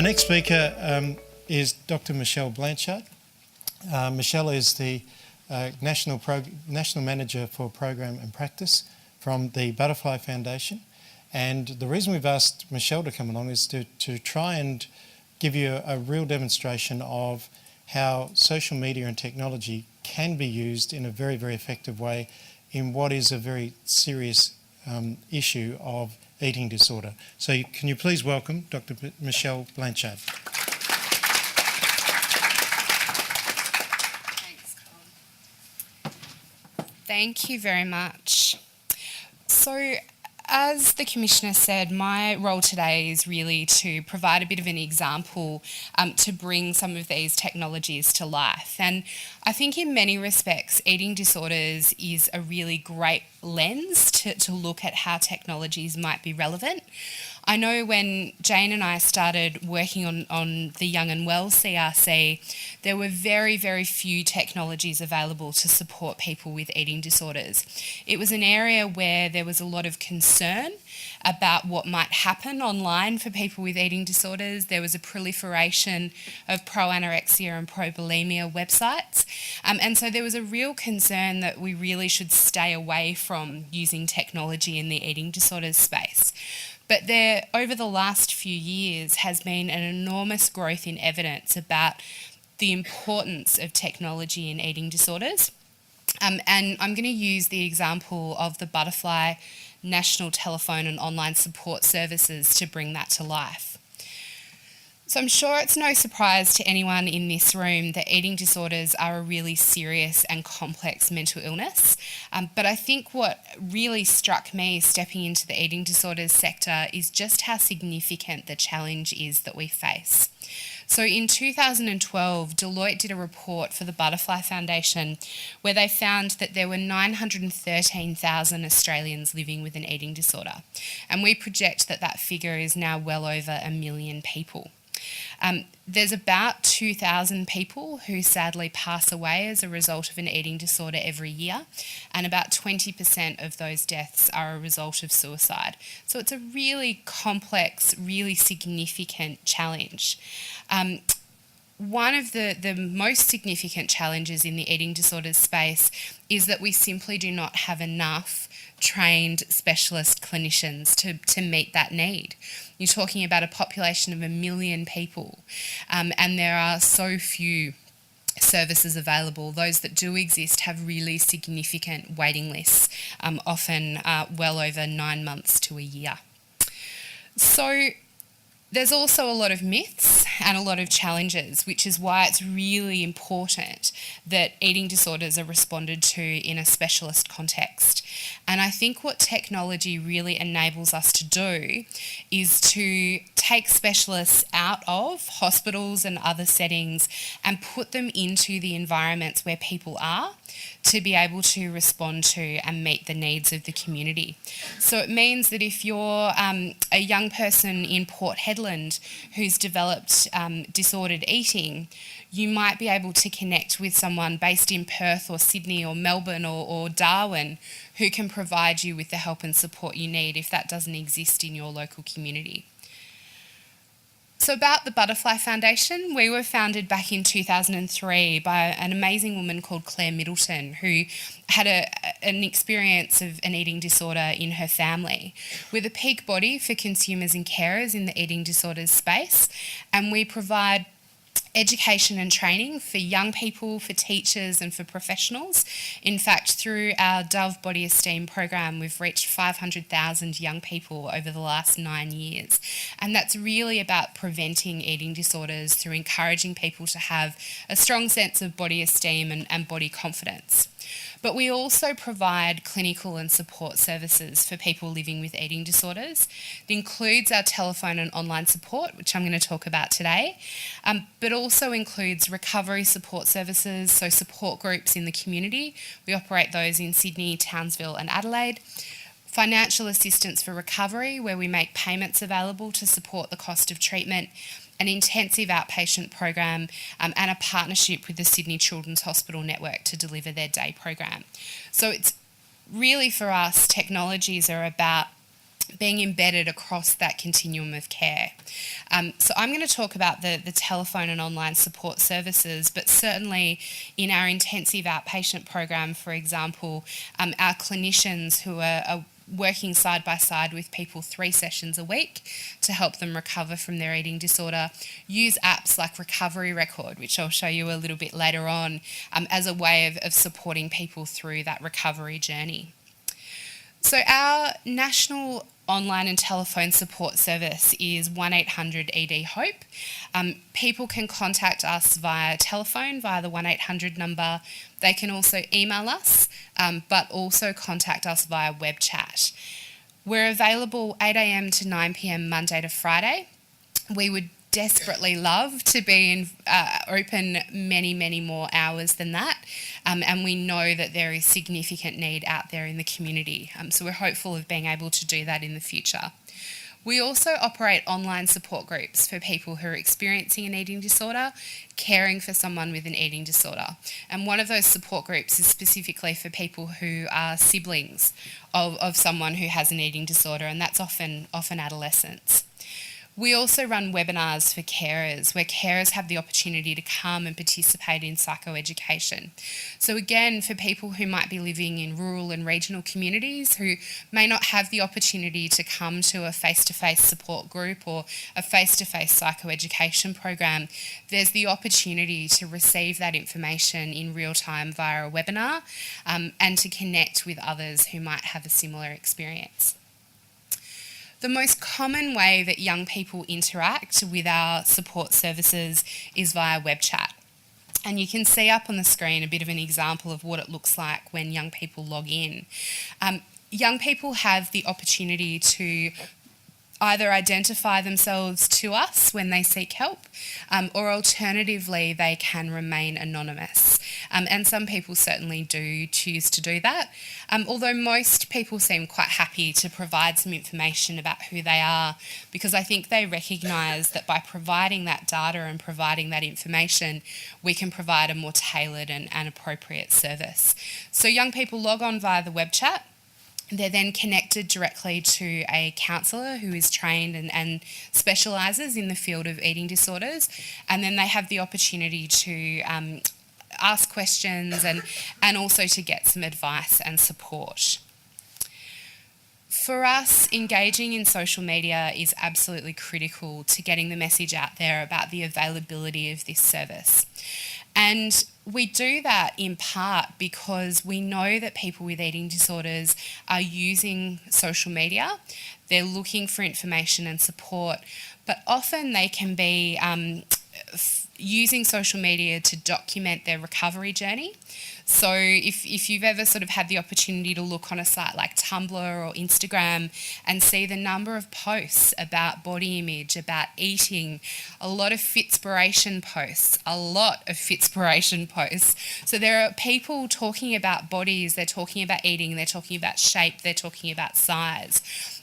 next speaker is Dr. Michelle Blanchard. Michelle is the National Manager for Program and Practice from the Butterfly Foundation. And the reason we've asked Michelle to come along is to try and give you a real demonstration of how social media and technology can be used in a very, very effective way in what is a very serious issue of eating disorder. So can you please welcome Dr. Michelle Blanchard. Thanks, Colin. Thank you very much. So, as the Commissioner said, my role today is really to provide a bit of an example to bring some of these technologies to life. And I think in many respects, eating disorders is a really great lens to look at how technologies might be relevant. I know when Jane and I started working on the Young and Well CRC, there were very, very few technologies available to support people with eating disorders. It was an area where there was a lot of concern about what might happen online for people with eating disorders. There was a proliferation of pro-anorexia and pro-bulimia websites. And so there was a real concern that we really should stay away from using technology in the eating disorders space. But there, over the last few years, has been an enormous growth in evidence about the importance of technology in eating disorders. And I'm going to use the example of the Butterfly National Telephone and Online Support Services to bring that to life. So I'm sure it's no surprise to anyone in this room that eating disorders are a really serious and complex mental illness. But I think what really struck me stepping into the eating disorders sector is just how significant the challenge is that we face. So in 2012, Deloitte did a report for the Butterfly Foundation where they found that there were 913,000 Australians living with an eating disorder. And we project that that figure is now well over 1 million people. There's about 2,000 people who sadly pass away as a result of an eating disorder every year, and about 20% of those deaths are a result of suicide. So it's a really complex, really significant challenge. One of the most significant challenges in the eating disorders space is that we simply do not have enough trained specialist clinicians to meet that need. You're talking about a population of 1 million people, and there are so few services available. Those that do exist have really significant waiting lists, often well over 9 months to a year. So there's also a lot of myths and a lot of challenges, which is why it's really important that eating disorders are responded to in a specialist context. And I think what technology really enables us to do is to take specialists out of hospitals and other settings and put them into the environments where people are to be able to respond to and meet the needs of the community. So it means that if you're a young person in Port Hedland who's developed disordered eating, you might be able to connect with someone based in Perth or Sydney or Melbourne or Darwin who can provide you with the help and support you need if that doesn't exist in your local community. So about the Butterfly Foundation, we were founded back in 2003 by an amazing woman called Claire Middleton who had an experience of an eating disorder in her family. We're the peak body for consumers and carers in the eating disorders space, and we provide education and training for young people, for teachers and for professionals. In fact, through our Dove Body Esteem program, we've reached 500,000 young people over the last 9 years. And that's really about preventing eating disorders through encouraging people to have a strong sense of body esteem and body confidence. But we also provide clinical and support services for people living with eating disorders. It includes our telephone and online support, which I'm going to talk about today, but also includes recovery support services, so support groups in the community. We operate those in Sydney, Townsville and Adelaide. Financial assistance for recovery, where we make payments available to support the cost of treatment, an intensive outpatient program, and a partnership with the Sydney Children's Hospital Network to deliver their day program. So it's really, for us, technologies are about being embedded across that continuum of care. So I'm going to talk about the telephone and online support services, but certainly in our intensive outpatient program, for example, our clinicians who are working side by side with people 3 sessions a week to help them recover from their eating disorder, use apps like Recovery Record, which I'll show you a little bit later on, as a way of supporting people through that recovery journey. So our national online and telephone support service is 1-800-ED-HOPE. People can contact us via telephone, via the 1-800 number. They can also email us, but also contact us via web chat. We're available 8 a.m. to 9 p.m. Monday to Friday. We would desperately love to be open many more hours than that, and we know that there is significant need out there in the community, so we're hopeful of being able to do that in the future. We also operate online support groups for people who are experiencing an eating disorder, caring for someone with an eating disorder, and one of those support groups is specifically for people who are siblings of someone who has an eating disorder, and that's often adolescents. We also run webinars for carers, where carers have the opportunity to come and participate in psychoeducation. So again, for people who might be living in rural and regional communities who may not have the opportunity to come to a face-to-face support group or a face-to-face psychoeducation program, there's the opportunity to receive that information in real time via a webinar, and to connect with others who might have a similar experience. The most common way that young people interact with our support services is via web chat. And you can see up on the screen a bit of an example of what it looks like when young people log in. Young people have the opportunity to either identify themselves to us when they seek help, or alternatively they can remain anonymous. And some people certainly do choose to do that, although most people seem quite happy to provide some information about who they are, because I think they recognise that by providing that data and providing that information, we can provide a more tailored and appropriate service. So young people log on via the web chat. They're then connected directly to a counsellor who is trained and specialises in the field of eating disorders, and then they have the opportunity to ask questions and also to get some advice and support. For us, engaging in social media is absolutely critical to getting the message out there about the availability of this service. And we do that in part because we know that people with eating disorders are using social media. They're looking for information and support, but often they can be using social media to document their recovery journey. So if you've ever sort of had the opportunity to look on a site like Tumblr or Instagram and see the number of posts about body image, about eating, a lot of fitspiration posts. So there are people talking about bodies, they're talking about eating, they're talking about shape, they're talking about size.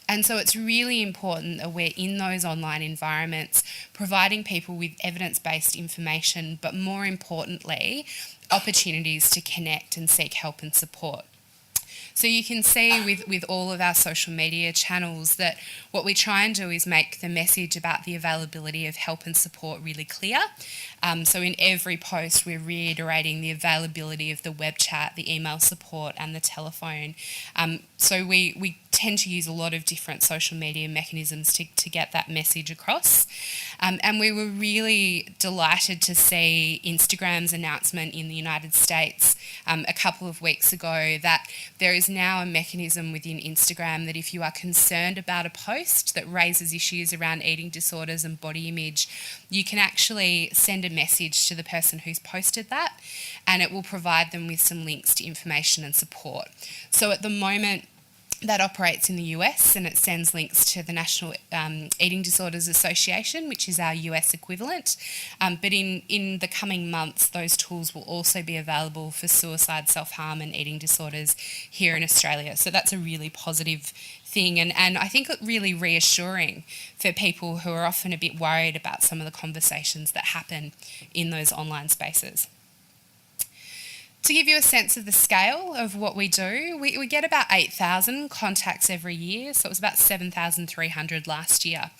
And so it's really important that we're in those online environments, providing people with evidence-based information, but more importantly, opportunities to connect and seek help and support. So you can see with all of our social media channels that what we try and do is make the message about the availability of help and support really clear. So in every post we're reiterating the availability of the web chat, the email support and the telephone. So we tend to use a lot of different social media mechanisms to get that message across. And we were really delighted to see Instagram's announcement in the United States a couple of weeks ago that there is now a mechanism within Instagram that if you are concerned about a post that raises issues around eating disorders and body image, you can actually send a message to the person who's posted that, and it will provide them with some links to information and support. So at the moment, that operates in the US, and it sends links to the National Eating Disorders Association, which is our US equivalent. But in the coming months, those tools will also be available for suicide, self-harm and eating disorders here in Australia. So that's a really positive thing, and I think really reassuring for people who are often a bit worried about some of the conversations that happen in those online spaces. To give you a sense of the scale of what we do, we get about 8,000 contacts every year, so it was about 7,300 last year.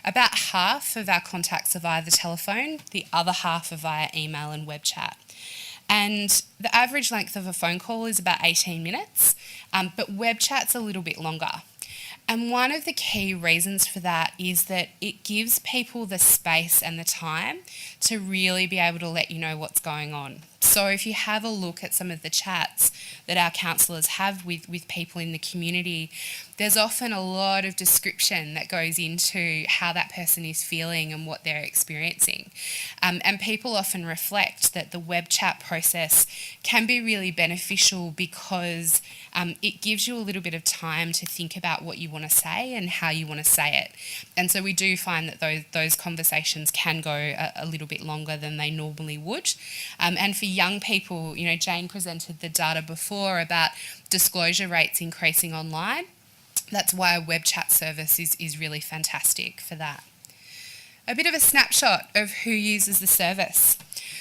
About half of our contacts are via the telephone, the other half are via email and web chat. And the average length of a phone call is about 18 minutes, but web chat's a little bit longer. And one of the key reasons for that is that it gives people the space and the time to really be able to let you know what's going on. So if you have a look at some of the chats that our counsellors have with people in the community, there's often a lot of description that goes into how that person is feeling and what they're experiencing. And people often reflect that the web chat process can be really beneficial because it gives you a little bit of time to think about what you want to say and how you want to say it. And so we do find that those conversations can go a little bit longer than they normally would. And for young people, you know, Jane presented the data before about disclosure rates increasing online. That's why a web chat service is really fantastic for that. A bit of a snapshot of who uses the service.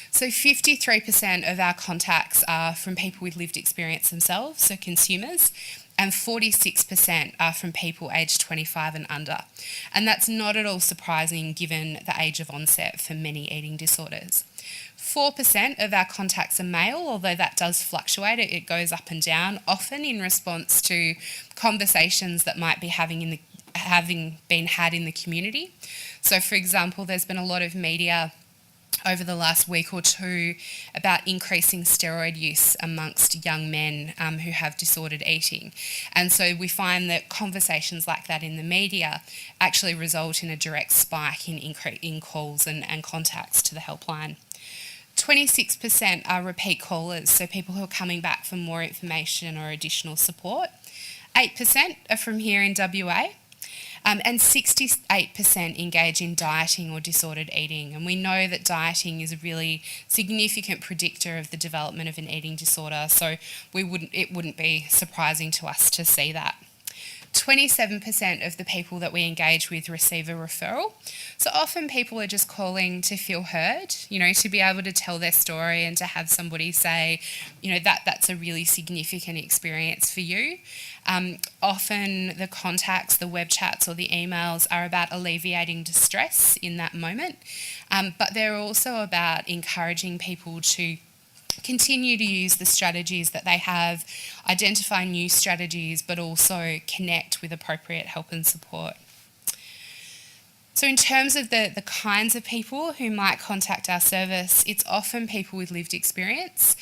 So 53% of our contacts are from people with lived experience themselves, so consumers, and 46% are from people aged 25 and under. And that's not at all surprising given the age of onset for many eating disorders. 4% of our contacts are male, although that does fluctuate. It goes up and down, often in response to conversations that might be having been had in the community. So, for example, there's been a lot of media over the last week or two about increasing steroid use amongst young men who have disordered eating. And so we find that conversations like that in the media actually result in a direct spike in calls and contacts to the helpline. 26% are repeat callers, so people who are coming back for more information or additional support. 8% are from here in WA. And 68% engage in dieting or disordered eating. And we know that dieting is a really significant predictor of the development of an eating disorder, so it wouldn't be surprising to us to see that. 27% of the people that we engage with receive a referral. So often people are just calling to feel heard, you know, to be able to tell their story and to have somebody say, you know, that's a really significant experience for you. Often the contacts, the web chats or the emails are about alleviating distress in that moment, but they're also about encouraging people to continue to use the strategies that they have, identify new strategies, but also connect with appropriate help and support. So in terms of the kinds of people who might contact our service, it's often people with lived experience,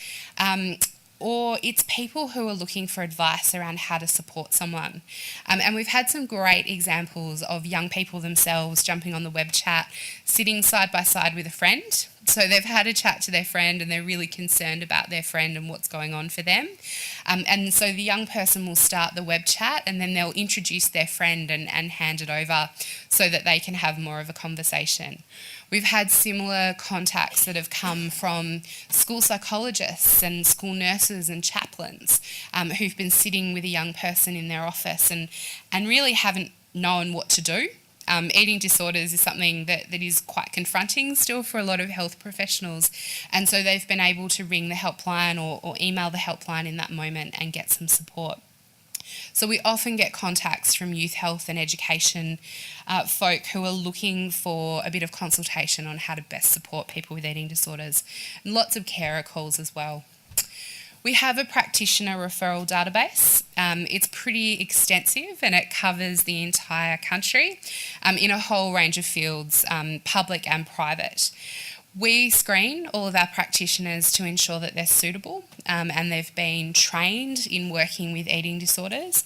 or it's people who are looking for advice around how to support someone. And we've had some great examples of young people themselves jumping on the web chat, sitting side by side with a friend. So they've had a chat to their friend and they're really concerned about their friend and what's going on for them. And so the young person will start the web chat and then they'll introduce their friend and hand it over so that they can have more of a conversation. We've had similar contacts that have come from school psychologists and school nurses and chaplains who've been sitting with a young person in their office and really haven't known what to do. Eating disorders is something that is quite confronting still for a lot of health professionals, and so they've been able to ring the helpline or email the helpline in that moment and get some support. So we often get contacts from youth health and education folk who are looking for a bit of consultation on how to best support people with eating disorders, and lots of carer calls as well. We have a practitioner referral database. It's pretty extensive and it covers the entire country in a whole range of fields, public and private. We screen all of our practitioners to ensure that they're suitable and they've been trained in working with eating disorders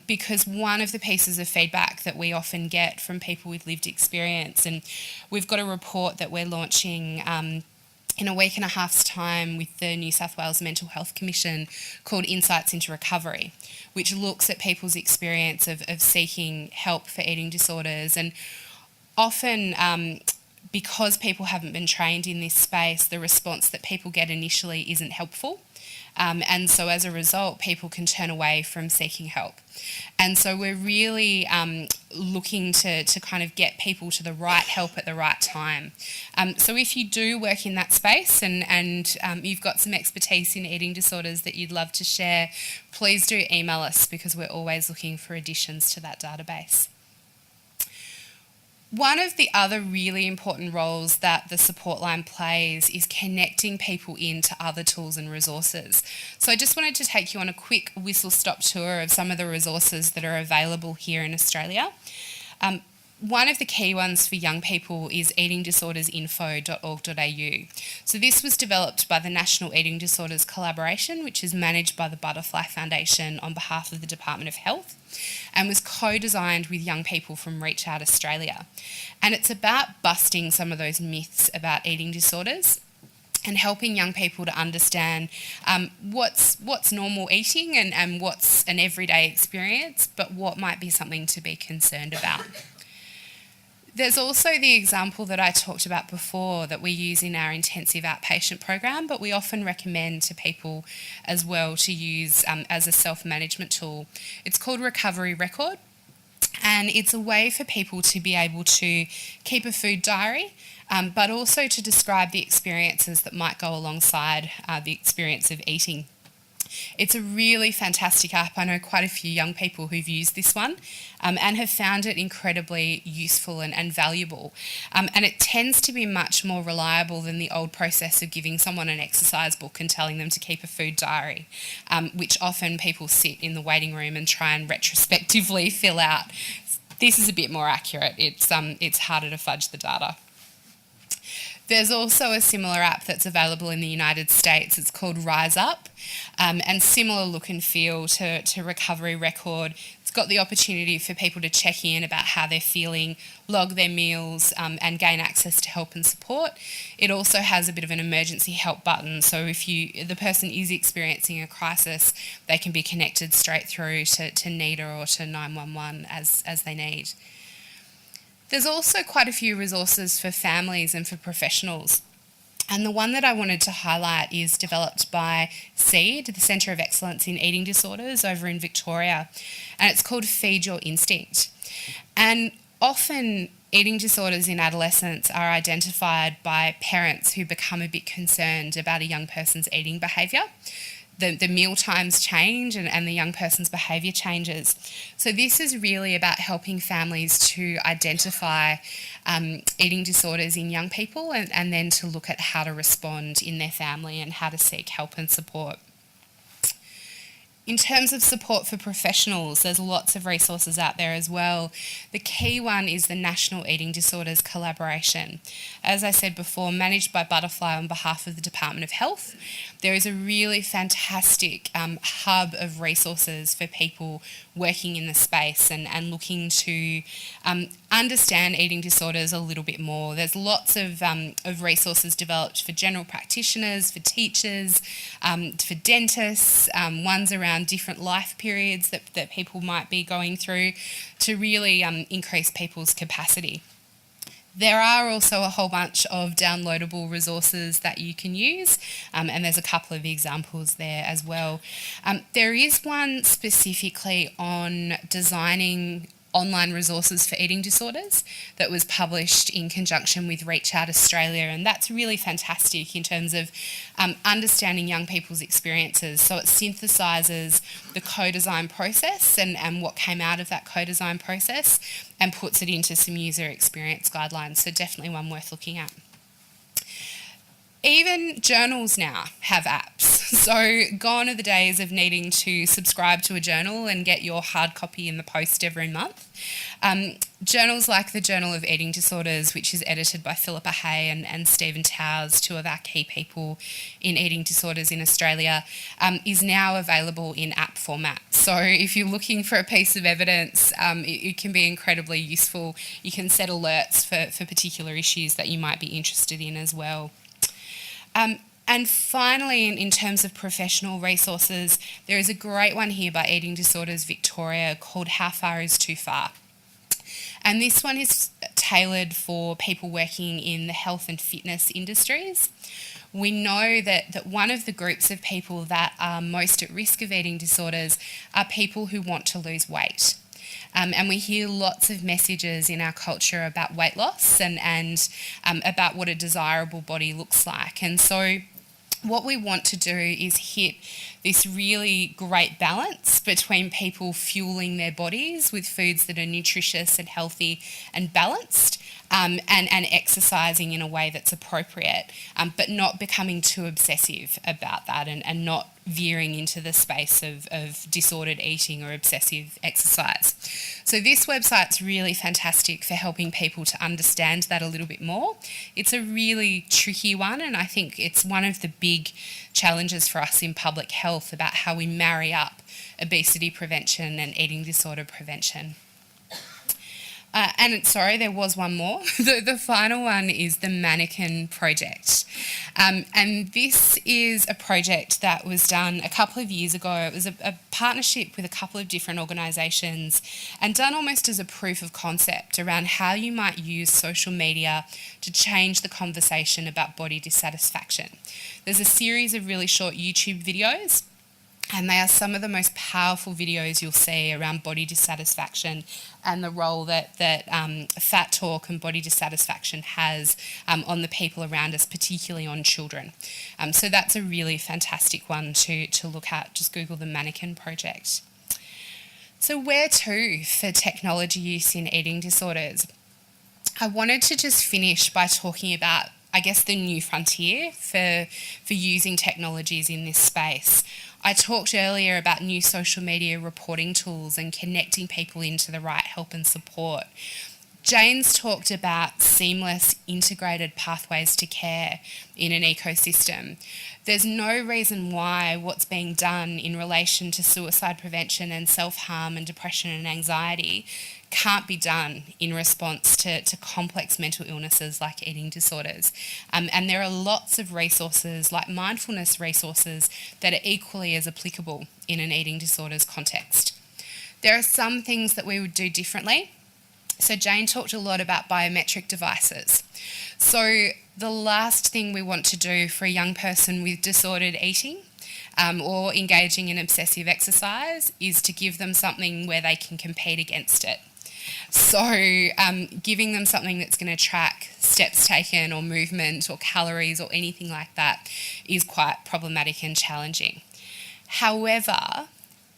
because one of the pieces of feedback that we often get from people with lived experience, and we've got a report that we're launching in a week and a half's time with the New South Wales Mental Health Commission called Insights into Recovery, which looks at people's experience of seeking help for eating disorders. And often because people haven't been trained in this space, the response that people get initially isn't helpful. And so as a result, people can turn away from seeking help. And so we're really looking to kind of get people to the right help at the right time. So if you do work in that space and you've got some expertise in eating disorders that you'd love to share, please do email us, because we're always looking for additions to that database. One of the other really important roles that the support line plays is connecting people into other tools and resources. So I just wanted to take you on a quick whistle-stop tour of some of the resources that are available here in Australia. One of the key ones for young people is eatingdisordersinfo.org.au. So this was developed by the National Eating Disorders Collaboration, which is managed by the Butterfly Foundation on behalf of the Department of Health, and was co-designed with young people from Reach Out Australia. And it's about busting some of those myths about eating disorders and helping young people to understand what's normal eating and what's an everyday experience, but what might be something to be concerned about. There's also the example that I talked about before that we use in our intensive outpatient program, but we often recommend to people as well to use as a self-management tool. It's called Recovery Record, and it's a way for people to be able to keep a food diary, but also to describe the experiences that might go alongside the experience of eating. It's a really fantastic app. I know quite a few young people who've used this one and have found it incredibly useful and valuable. And it tends to be much more reliable than the old process of giving someone an exercise book and telling them to keep a food diary, which often people sit in the waiting room and try and retrospectively fill out. This is a bit more accurate. It's harder to fudge the data. There's also a similar app that's available in the United States. It's called Rise Up, and similar look and feel to Recovery Record. It's got the opportunity for people to check in about how they're feeling, log their meals, and gain access to help and support. It also has a bit of an emergency help button, so if the person is experiencing a crisis, they can be connected straight through to NEDA or to 911 as they need. There's also quite a few resources for families and for professionals. And the one that I wanted to highlight is developed by CEED, the Centre of Excellence in Eating Disorders over in Victoria, and it's called Feed Your Instinct. And often eating disorders in adolescence are identified by parents who become a bit concerned about a young person's eating behaviour. The meal times change and the young person's behaviour changes. So this is really about helping families to identify eating disorders in young people and then to look at how to respond in their family and how to seek help and support. In terms of support for professionals, there's lots of resources out there as well. The key one is the National Eating Disorders Collaboration. As I said before, managed by Butterfly on behalf of the Department of Health. There is a really fantastic hub of resources for people working in the space and looking to understand eating disorders a little bit more. There's lots of resources developed for general practitioners, for teachers, for dentists, ones around different life periods that people might be going through to really increase people's capacity. There are also a whole bunch of downloadable resources that you can use, and there's a couple of examples there as well. There is one specifically on designing online resources for eating disorders that was published in conjunction with Reach Out Australia, and that's really fantastic in terms of understanding young people's experiences. So it synthesises the co-design process and what came out of that co-design process and puts it into some user experience guidelines, so definitely one worth looking at. Even journals now have apps. So gone are the days of needing to subscribe to a journal and get your hard copy in the post every month. Journals like the Journal of Eating Disorders, which is edited by Philippa Hay and Stephen Towers, two of our key people in eating disorders in Australia, is now available in app format. So if you're looking for a piece of evidence, it can be incredibly useful. You can set alerts for particular issues that you might be interested in as well. And finally, in terms of professional resources, there is a great one here by Eating Disorders Victoria called How Far is Too Far? And this one is tailored for people working in the health and fitness industries. We know that one of the groups of people that are most at risk of eating disorders are people who want to lose weight. And we hear lots of messages in our culture about weight loss and about what a desirable body looks like. And so what we want to do is hit this really great balance between people fueling their bodies with foods that are nutritious and healthy and balanced, and exercising in a way that's appropriate, but not becoming too obsessive about that and not veering into the space of disordered eating or obsessive exercise. So this website's really fantastic for helping people to understand that a little bit more. It's a really tricky one, and I think it's one of the big challenges for us in public health about how we marry up obesity prevention and eating disorder prevention. There was one more. The final one is the MANNEQUIN project. And this is a project that was done a couple of years ago. It was a partnership with a couple of different organisations and done almost as a proof of concept around how you might use social media to change the conversation about body dissatisfaction. There's a series of really short YouTube videos, and they are some of the most powerful videos you'll see around body dissatisfaction and the role that fat talk and body dissatisfaction has on the people around us, particularly on children. So that's a really fantastic one to look at. Just Google the MANNEQUIN project. So where to for technology use in eating disorders? I wanted to just finish by talking about, I guess, the new frontier for using technologies in this space. I talked earlier about new social media reporting tools and connecting people into the right help and support. Jane's talked about seamless, integrated pathways to care in an ecosystem. There's no reason why what's being done in relation to suicide prevention and self-harm and depression and anxiety can't be done in response to complex mental illnesses like eating disorders. And there are lots of resources, like mindfulness resources, that are equally as applicable in an eating disorders context. There are some things that we would do differently. So Jane talked a lot about biometric devices. So the last thing we want to do for a young person with disordered eating or engaging in obsessive exercise is to give them something where they can compete against it. So giving them something that's going to track steps taken or movement or calories or anything like that is quite problematic and challenging. However,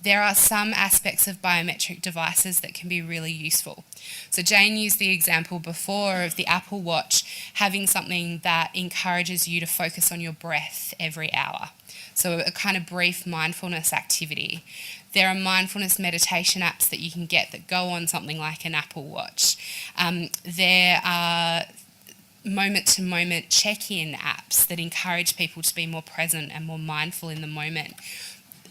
there are some aspects of biometric devices that can be really useful. So Jane used the example before of the Apple Watch having something that encourages you to focus on your breath every hour. So a kind of brief mindfulness activity. There are mindfulness meditation apps that you can get that go on something like an Apple Watch. There are moment-to-moment check-in apps that encourage people to be more present and more mindful in the moment.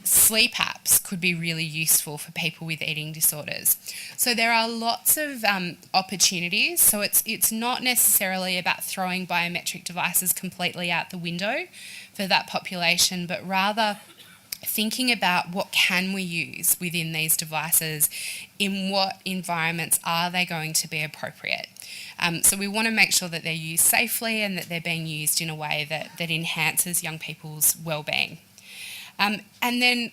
Sleep apps could be really useful for people with eating disorders. So there are lots of opportunities. So it's not necessarily about throwing biometric devices completely out the window for that population, but rather thinking about what can we use within these devices, in what environments are they going to be appropriate. So we want to make sure that they're used safely and that they're being used in a way that enhances young people's well-being. And then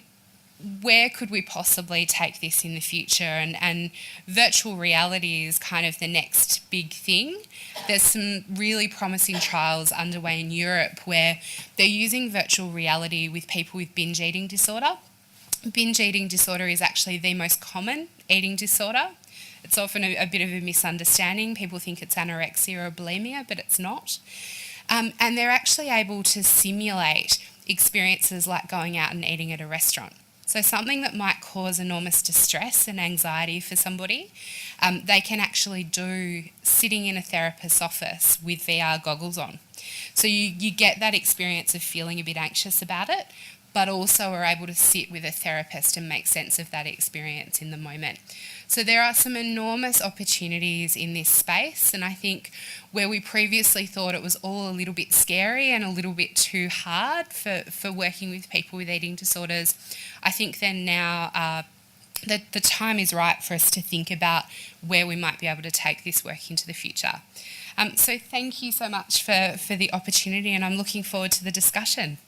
where could we possibly take this in the future? And virtual reality is kind of the next big thing. There's some really promising trials underway in Europe where they're using virtual reality with people with binge eating disorder. Binge eating disorder is actually the most common eating disorder. It's often a bit of a misunderstanding. People think it's anorexia or bulimia, but it's not. And they're actually able to simulate experiences like going out and eating at a restaurant. So something that might cause enormous distress and anxiety for somebody, they can actually do sitting in a therapist's office with VR goggles on. So you get that experience of feeling a bit anxious about it, but also are able to sit with a therapist and make sense of that experience in the moment. So there are some enormous opportunities in this space, and I think where we previously thought it was all a little bit scary and a little bit too hard for working with people with eating disorders, I think there now are the time is right for us to think about where we might be able to take this work into the future. So thank you so much for the opportunity, and I'm looking forward to the discussion.